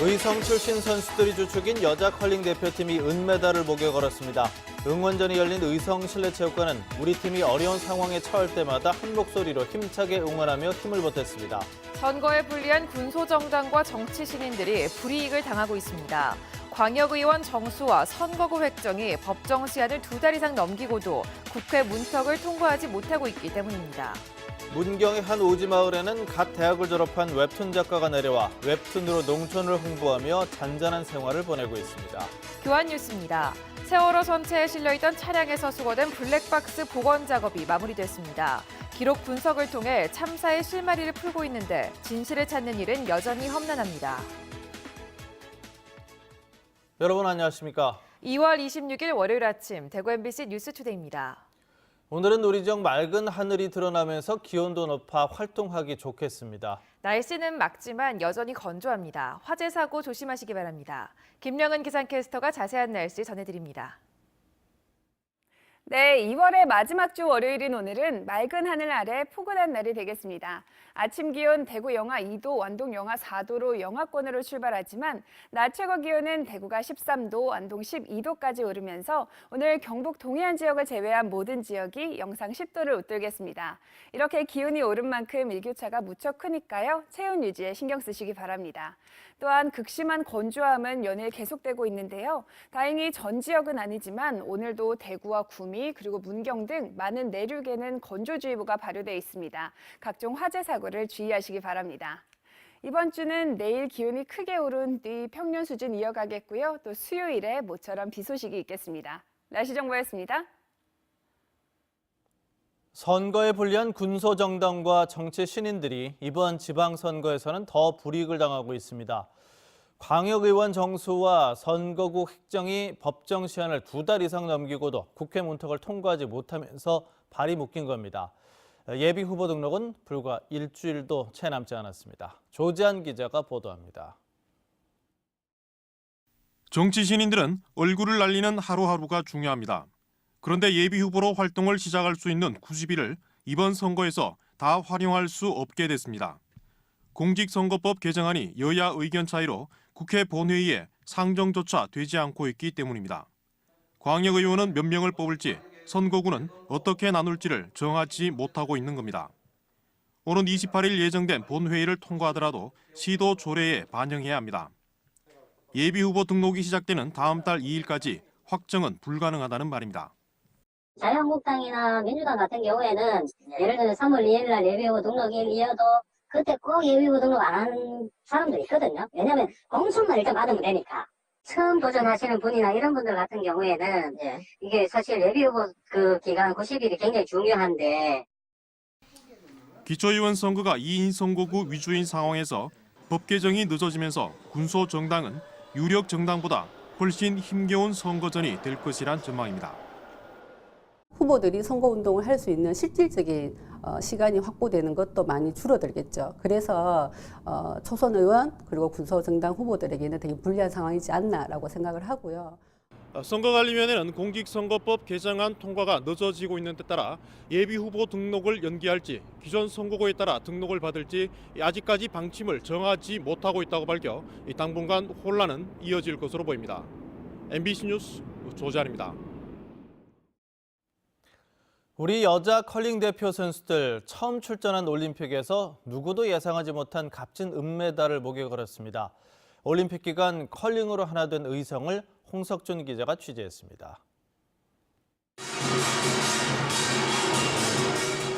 의성 출신 선수들이 주축인 여자 컬링 대표팀이 은메달을 목에 걸었습니다. 응원전이 열린 의성 실내체육관은 우리 팀이 어려운 상황에 처할 때마다 한 목소리로 힘차게 응원하며 힘을 보탰습니다. 선거에 불리한 군소정당과 정치 신인들이 불이익을 당하고 있습니다. 광역의원 정수와 선거구 획정이 법정 시한을 2달 이상 넘기고도 국회 문턱을 통과하지 못하고 있기 때문입니다. 문경의 한 오지마을에는 갓 대학을 졸업한 웹툰 작가가 내려와 웹툰으로 농촌을 홍보하며 잔잔한 생활을 보내고 있습니다. 교환 뉴스입니다. 세월호 선체에 실려있던 차량에서 수거된 블랙박스 복원 작업이 마무리됐습니다. 기록 분석을 통해 참사의 실마리를 풀고 있는데 진실을 찾는 일은 여전히 험난합니다. 여러분 안녕하십니까? 2월 26일 월요일 아침 대구 MBC 뉴스투데이입니다. 오늘은 우리 지역 맑은 하늘이 드러나면서 기온도 높아 활동하기 좋겠습니다. 날씨는 맑지만 여전히 건조합니다. 화재 사고 조심하시기 바랍니다. 김령은 기상캐스터가 자세한 날씨 전해드립니다. 네, 2월의 마지막 주 월요일인 오늘은 맑은 하늘 아래 포근한 날이 되겠습니다. 아침 기온 대구 영하 2도, 완동 영하 4도로 영하권으로 출발하지만 낮 최고 기온은 대구가 13도, 완동 12도까지 오르면서 오늘 경북 동해안 지역을 제외한 모든 지역이 영상 10도를 웃돌겠습니다. 이렇게 기온이 오른 만큼 일교차가 무척 크니까요. 체온 유지에 신경 쓰시기 바랍니다. 또한 극심한 건조함은 연일 계속되고 있는데요. 다행히 전 지역은 아니지만 오늘도 대구와 구미 그리고 문경 등 많은 내륙에는 건조주의보가 발효돼 있습니다. 각종 화재 사고를 주의하시기 바랍니다. 이번 주는 내일 기온이 크게 오른 뒤 평년 수준 이어가겠고요. 또 수요일에 모처럼 비 소식이 있겠습니다. 날씨 정보였습니다. 선거에 불리한 군소정당과 정치 신인들이 이번 지방선거에서는 더 불이익을 당하고 있습니다. 광역의원 정수와 선거구 획정이 법정 시한을 2달 이상 넘기고도 국회 문턱을 통과하지 못하면서 발이 묶인 겁니다. 예비후보 등록은 불과 일주일도 채 남지 않았습니다. 조지한 기자가 보도합니다. 정치 신인들은 얼굴을 날리는 하루하루가 중요합니다. 그런데 예비후보로 활동을 시작할 수 있는 90일을 이번 선거에서 다 활용할 수 없게 됐습니다. 공직선거법 개정안이 여야 의견 차이로 국회 본회의에 상정조차 되지 않고 있기 때문입니다. 광역의원은 몇 명을 뽑을지, 선거구는 어떻게 나눌지를 정하지 못하고 있는 겁니다. 오는 28일 예정된 본회의를 통과하더라도 시도 조례에 반영해야 합니다. 예비후보 등록이 시작되는 다음 달 2일까지 확정은 불가능하다는 말입니다. 자유한국당이나 민주당 같은 경우에는 예를 들어 3월 2일 날 예비후보 등록일이어도 그때 꼭 예비후보 등록 안 하는 사람도 있거든요. 왜냐하면 공천만 일단 받으면 되니까. 처음 도전하시는 분이나 이런 분들 같은 경우에는 이게 사실 예비후보 그 기간 90일이 굉장히 중요한데 기초의원 선거가 2인 선거구 위주인 상황에서 법 개정이 늦어지면서 군소 정당은 유력 정당보다 훨씬 힘겨운 선거전이 될 것이란 전망입니다. 후보들이 선거운동을 할 수 있는 실질적인 시간이 확보되는 것도 많이 줄어들겠죠. 그래서 초선 의원 그리고 군소정당 후보들에게는 되게 불리한 상황이지 않나라고 생각을 하고요. 선거관리위원회는 공직선거법 개정안 통과가 늦어지고 있는 데 따라 예비후보 등록을 연기할지 기존 선거구에 따라 등록을 받을지 아직까지 방침을 정하지 못하고 있다고 밝혀 당분간 혼란은 이어질 것으로 보입니다. MBC 뉴스 조지한입니다. 우리 여자 컬링 대표 선수들 처음 출전한 올림픽에서 누구도 예상하지 못한 값진 은메달을 목에 걸었습니다. 올림픽 기간 컬링으로 하나 된 의성을 홍석준 기자가 취재했습니다.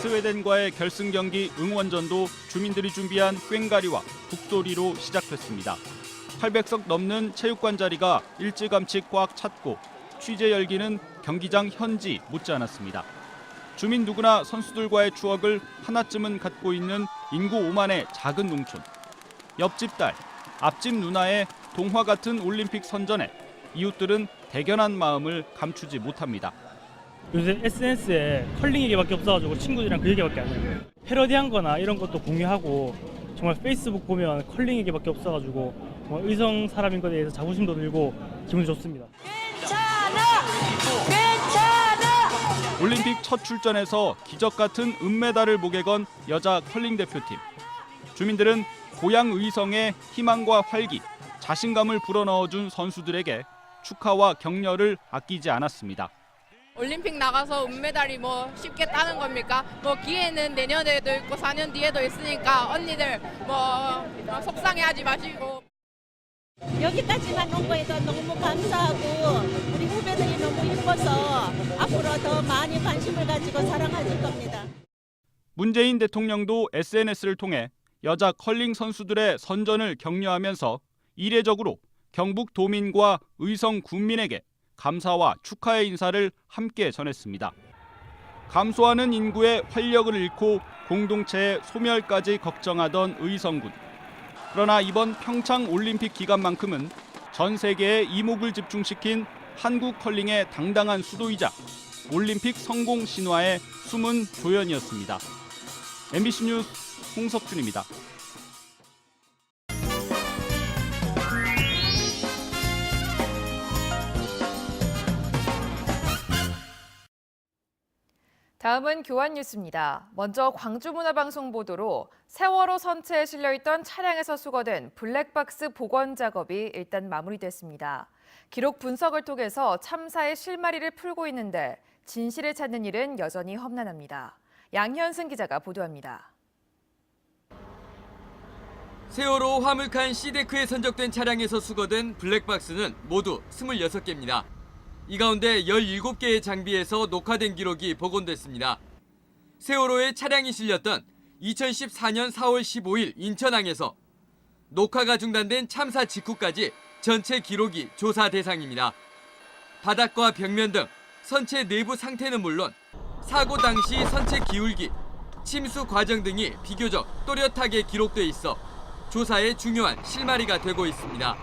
스웨덴과의 결승 경기 응원전도 주민들이 준비한 꽹가리와 북소리로 시작됐습니다. 800석 넘는 체육관 자리가 일찌감치 꽉 찼고 취재 열기는 경기장 현지 못지 않았습니다. 주민 누구나 선수들과의 추억을 하나쯤은 갖고 있는 인구 5만의 작은 농촌. 옆집 딸, 앞집 누나의 동화 같은 올림픽 선전에 이웃들은 대견한 마음을 감추지 못합니다. 요새 SNS에 컬링 얘기밖에 없어가지고 친구들이랑 그 얘기밖에 안 해요. 패러디한 거나 이런 것도 공유하고 정말 페이스북 보면 컬링 얘기밖에 없어가지고 정말 의성 사람인 것에 대해서 자부심도 들고 기분이 좋습니다. 올림픽 첫 출전에서 기적 같은 은메달을 목에 건 여자 컬링 대표팀. 주민들은 고향 의성의 희망과 활기, 자신감을 불어넣어준 선수들에게 축하와 격려를 아끼지 않았습니다. 올림픽 나가서 은메달이 뭐 쉽게 따는 겁니까? 뭐 기회는 내년에도 있고 4년 뒤에도 있으니까 언니들 뭐 속상해하지 마시고. 여기까지만 온 거에도 너무 감사하고 우리 후배들이 너무 예뻐서 앞으로 더 많이 관심을 가지고 사랑하실 겁니다. 문재인 대통령도 SNS를 통해 여자 컬링 선수들의 선전을 격려하면서 이례적으로 경북 도민과 의성 군민에게 감사와 축하의 인사를 함께 전했습니다. 감소하는 인구의 활력을 잃고 공동체의 소멸까지 걱정하던 의성군. 그러나 이번 평창 올림픽 기간만큼은 전 세계에 이목을 집중시킨 한국 컬링의 당당한 수도이자 올림픽 성공 신화의 숨은 조연이었습니다. MBC 뉴스 홍석준입니다. 다음은 교환 뉴스입니다. 먼저 광주문화방송 보도로 세월호 선체에 실려있던 차량에서 수거된 블랙박스 복원 작업이 일단 마무리됐습니다. 기록 분석을 통해서 참사의 실마리를 풀고 있는데 진실을 찾는 일은 여전히 험난합니다. 양현승 기자가 보도합니다. 세월호 화물칸 C데크에 선적된 차량에서 수거된 블랙박스는 모두 26개입니다. 이 가운데 17개의 장비에서 녹화된 기록이 복원됐습니다. 세월호에 차량이 실렸던 2014년 4월 15일 인천항에서 녹화가 중단된 참사 직후까지 전체 기록이 조사 대상입니다. 바닥과 벽면 등 선체 내부 상태는 물론 사고 당시 선체 기울기, 침수 과정 등이 비교적 또렷하게 기록돼 있어 조사에 중요한 실마리가 되고 있습니다.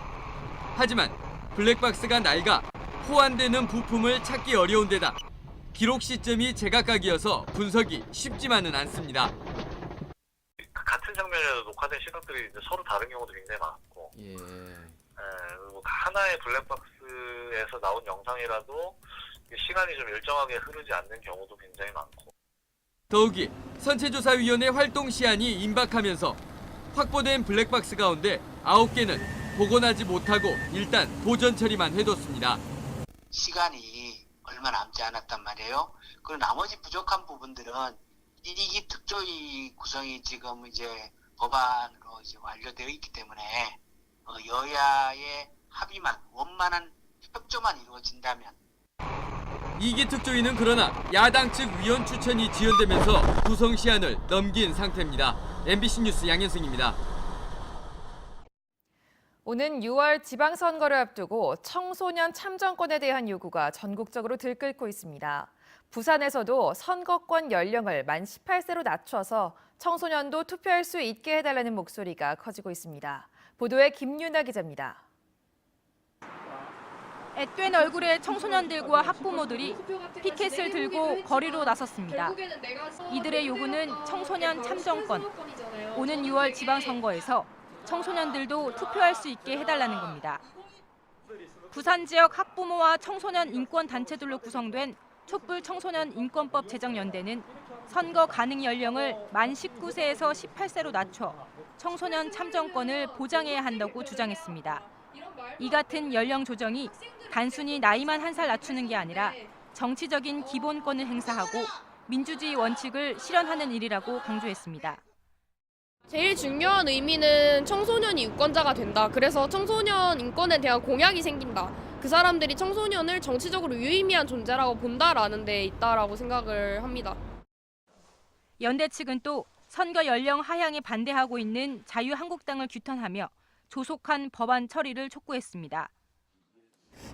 하지만 블랙박스가 낡아 호환되는 부품을 찾기 어려운 데다 기록 시점이 제각각이어서 분석이 쉽지만은 않습니다. 같은 장면에도 녹화된 시각들이 서로 다른 경우도 굉장히 많고, 그리고 하나의 블랙박스에서 나온 영상이라도 시간이 좀 일정하게 흐르지 않는 경우도 굉장히 많고. 더욱이 선체조사위원회 활동 시한이 임박하면서 확보된 블랙박스 가운데 9개는 복원하지 못하고 일단 보전 처리만 해뒀습니다. 시간이 얼마 남지 않았단 말이에요. 그리고 나머지 부족한 부분들은 이기 특조위 구성이 지금 이제 법안으로 이제 완료되어 있기 때문에 여야의 합의만 원만한 협조만 이루어진다면. 이기 특조위는 그러나 야당 측 위원 추천이 지연되면서 구성 시한을 넘긴 상태입니다. MBC 뉴스 양현승입니다. 오는 6월 지방선거를 앞두고 청소년 참정권에 대한 요구가 전국적으로 들끓고 있습니다. 부산에서도 선거권 연령을 만 18세로 낮춰서 청소년도 투표할 수 있게 해달라는 목소리가 커지고 있습니다. 보도에 김유나 기자입니다. 앳된 얼굴의 청소년들과 학부모들이 피켓을 들고 거리로 나섰습니다. 이들의 요구는 청소년 참정권. 오는 6월 지방선거에서 청소년들도 투표할 수 있게 해달라는 겁니다. 부산 지역 학부모와 청소년 인권단체들로 구성된 촛불 청소년 인권법 제정연대는 선거 가능 연령을 만 19세에서 18세로 낮춰 청소년 참정권을 보장해야 한다고 주장했습니다. 이 같은 연령 조정이 단순히 나이만 한 살 낮추는 게 아니라 정치적인 기본권을 행사하고 민주주의 원칙을 실현하는 일이라고 강조했습니다. 제일 중요한 의미는 청소년이 유권자가 된다. 그래서 청소년 인권에 대한 공약이 생긴다. 그 사람들이 청소년을 정치적으로 유의미한 존재라고 본다라는 데 있다라고 생각을 합니다. 연대 측은 또 선거 연령 하향에 반대하고 있는 자유한국당을 규탄하며 조속한 법안 처리를 촉구했습니다.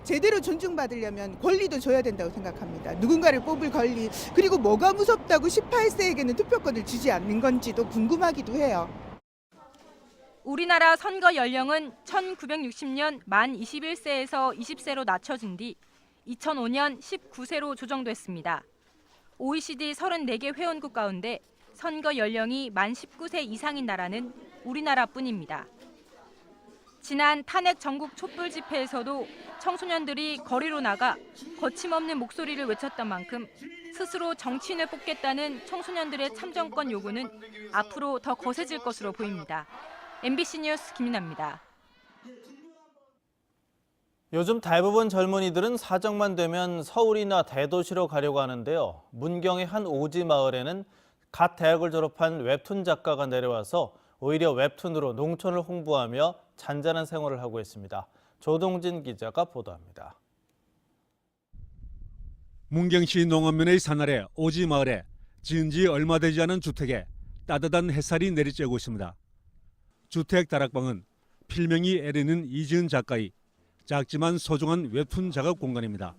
제대로 존중받으려면 권리도 줘야 된다고 생각합니다. 누군가를 뽑을 권리, 그리고 뭐가 무섭다고 18세에게는 투표권을 주지 않는 건지도 궁금하기도 해요. 우리나라 선거 연령은 1960년 만 21세에서 20세로 낮춰진 뒤 2005년 19세로 조정됐습니다. OECD 34개 회원국 가운데 선거 연령이 만 19세 이상인 나라는 우리나라뿐입니다. 지난 탄핵 전국 촛불 집회에서도 청소년들이 거리로 나가 거침없는 목소리를 외쳤던 만큼 스스로 정치인을 뽑겠다는 청소년들의 참정권 요구는 앞으로 더 거세질 것으로 보입니다. MBC 뉴스 김민아입니다. 요즘 대부분 젊은이들은 사정만 되면 서울이나 대도시로 가려고 하는데요. 문경의 한 오지 마을에는 갓 대학을 졸업한 웹툰 작가가 내려와서 오히려 웹툰으로 농촌을 홍보하며 잔잔한 생활을 하고 있습니다. 조동진 기자가 보도합니다. 문경시 농업면의 산아래 오지 마을에 지은 지 얼마 되지 않은 주택에 따뜻한 햇살이 내리쬐고 있습니다. 주택 다락방은 필명이 애리는 이지은 작가의 작지만 소중한 웹툰 작업 공간입니다.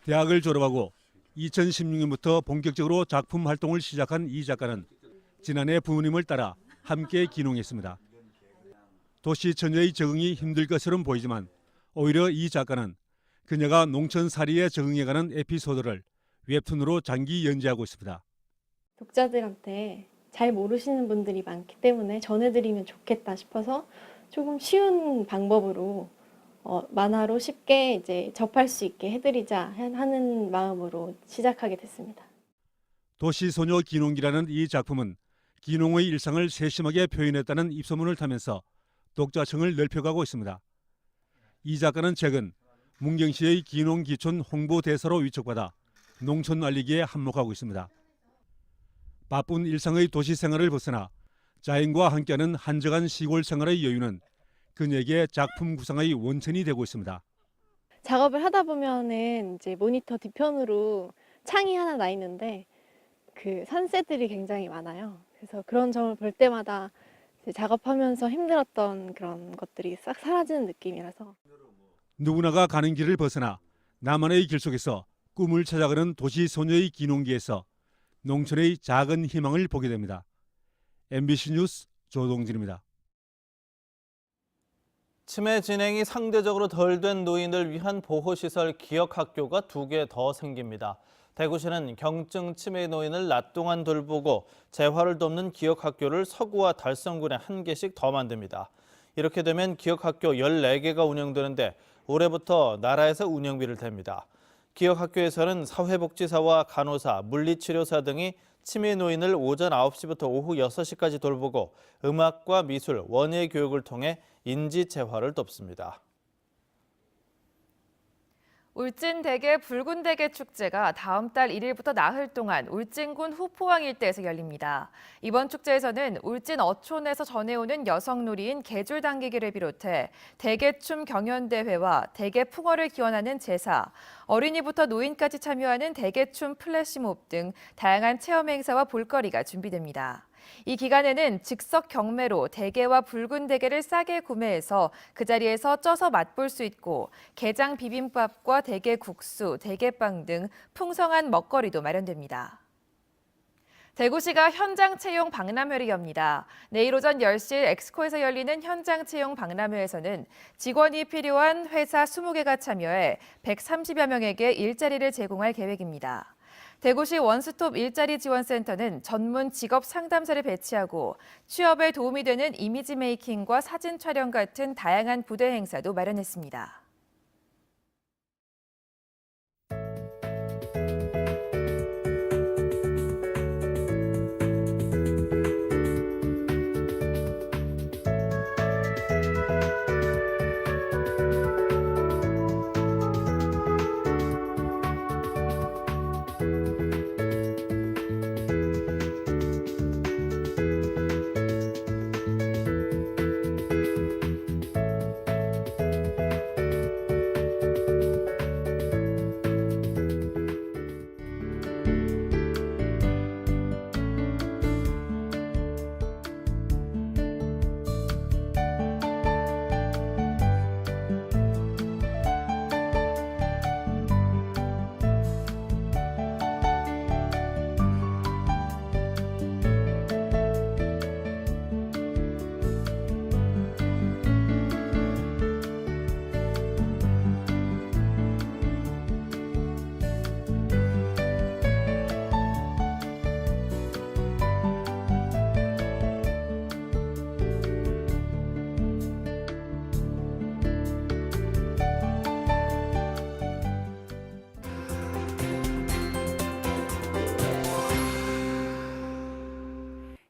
대학을 졸업하고 2016년부터 본격적으로 작품 활동을 시작한 이 작가는 지난해 부모님을 따라 함께 귀농했습니다. 도시 처녀의 적응이 힘들 것처럼 보이지만 오히려 이 작가는 그녀가 농촌살이에 적응해가는 에피소드를 웹툰으로 장기 연재하고 있습니다. 독자들한테 잘 모르시는 분들이 많기 때문에 전해드리면 좋겠다 싶어서 조금 쉬운 방법으로 만화로 쉽게 이제 접할 수 있게 해드리자 하는 마음으로 시작하게 됐습니다. 도시소녀 귀농기라는 이 작품은 귀농의 일상을 세심하게 표현했다는 입소문을 타면서 독자층을 넓혀가고 있습니다. 이 작가는 최근 문경시의 귀농귀촌 홍보대사로 위촉받아 농촌 알리기에 한몫하고 있습니다. 바쁜 일상의 도시 생활을 벗어나 자연과 함께하는 한적한 시골 생활의 여유는 그녀에게 작품 구상의 원천이 되고 있습니다. 작업을 하다 보면은 이제 모니터 뒤편으로 창이 하나 나 있는데 그 산새들이 굉장히 많아요. 그래서 그런 점을 볼 때마다 이제 작업하면서 힘들었던 그런 것들이 싹 사라지는 느낌이라서. 누구나가 가는 길을 벗어나 나만의 길 속에서 꿈을 찾아가는 도시 소녀의 귀농기에서 농촌의 작은 희망을 보게 됩니다. MBC 뉴스 조동진입니다. 치매 진행이 상대적으로 덜 된 노인을 위한 보호시설 기억학교가 2개 더 생깁니다. 대구시는 경증 치매 노인을 낮 동안 돌보고 재활을 돕는 기억학교를 서구와 달성군에 1개씩 더 만듭니다. 이렇게 되면 기억학교 14개가 운영되는데 올해부터 나라에서 운영비를 댑니다. 기억학교에서는 사회복지사와 간호사, 물리치료사 등이 치매 노인을 오전 9시부터 오후 6시까지 돌보고 음악과 미술, 원예 교육을 통해 인지 재활을 돕습니다. 울진대게 붉은대게 축제가 다음 달 1일부터 나흘 동안 울진군 후포항 일대에서 열립니다. 이번 축제에서는 울진 어촌에서 전해오는 여성놀이인 개줄 당기기를 비롯해 대게춤 경연대회와 대게풍어를 기원하는 제사, 어린이부터 노인까지 참여하는 대게춤 플래시몹 등 다양한 체험 행사와 볼거리가 준비됩니다. 이 기간에는 즉석 경매로 대게와 붉은 대게를 싸게 구매해서 그 자리에서 쪄서 맛볼 수 있고 게장 비빔밥과 대게 국수, 대게빵 등 풍성한 먹거리도 마련됩니다. 대구시가 현장 채용 박람회를 엽니다. 내일 오전 10시 엑스코에서 열리는 현장 채용 박람회에서는 직원이 필요한 회사 20개가 참여해 130여 명에게 일자리를 제공할 계획입니다. 대구시 원스톱 일자리 지원센터는 전문 직업 상담사를 배치하고 취업에 도움이 되는 이미지 메이킹과 사진 촬영 같은 다양한 부대 행사도 마련했습니다.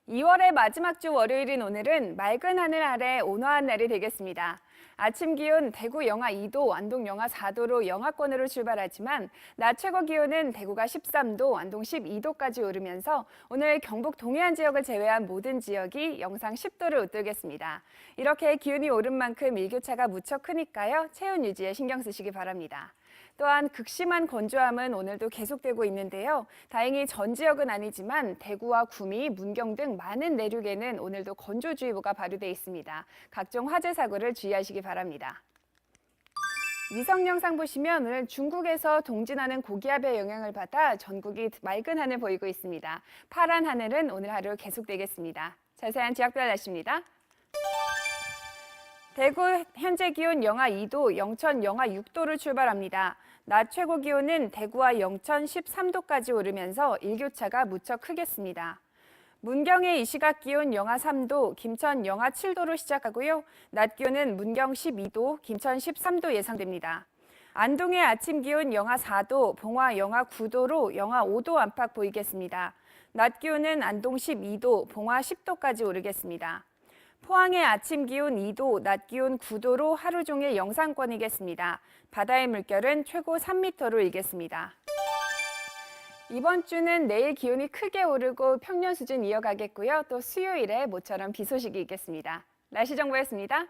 (2월의) 마지막 주 월요일인 오늘은 맑은 하늘 아래 온화한 날이 되겠습니다. 아침 기온 대구 영하 2도, 안동 영하 4도로 영하권으로 출발하지만 낮 최고 기온은 대구가 13도, 안동 12도까지 오르면서 오늘 경북 동해안 지역을 제외한 모든 지역이 영상 10도를 웃돌겠습니다. 이렇게 기온이 오른 만큼 일교차가 무척 크니까요. 체온 유지에 신경 쓰시기 바랍니다. 또한 극심한 건조함은 오늘도 계속되고 있는데요. 다행히 전 지역은 아니지만 대구와 구미, 문경 등 많은 내륙에는 오늘도 건조주의보가 발효돼 있습니다. 각종 화재 사고를 주의하시기 바랍니다. 위성 영상 보시면 오늘 중국에서 동진하는 고기압의 영향을 받아 전국이 맑은 하늘 보이고 있습니다. 파란 하늘은 오늘 하루 계속되겠습니다. 자세한 지역별 날씨입니다. 대구 현재 기온 영하 2도, 영천 영하 6도를 출발합니다. 낮 최고 기온은 대구와 영천 13도까지 오르면서 일교차가 무척 크겠습니다. 문경의 이 시각 기온 영하 3도, 김천 영하 7도로 시작하고요. 낮 기온은 문경 12도, 김천 13도 예상됩니다. 안동의 아침 기온 영하 4도, 봉화 영하 9도로 영하 5도 안팎 보이겠습니다. 낮 기온은 안동 12도, 봉화 10도까지 오르겠습니다. 포항의 아침 기온 2도, 낮 기온 9도로 하루 종일 영상권이겠습니다. 바다의 물결은 최고 3m로 일겠습니다. 이번 주는 내일 기온이 크게 오르고 평년 수준 이어가겠고요. 또 수요일에 모처럼 비 소식이 있겠습니다. 날씨 정보였습니다.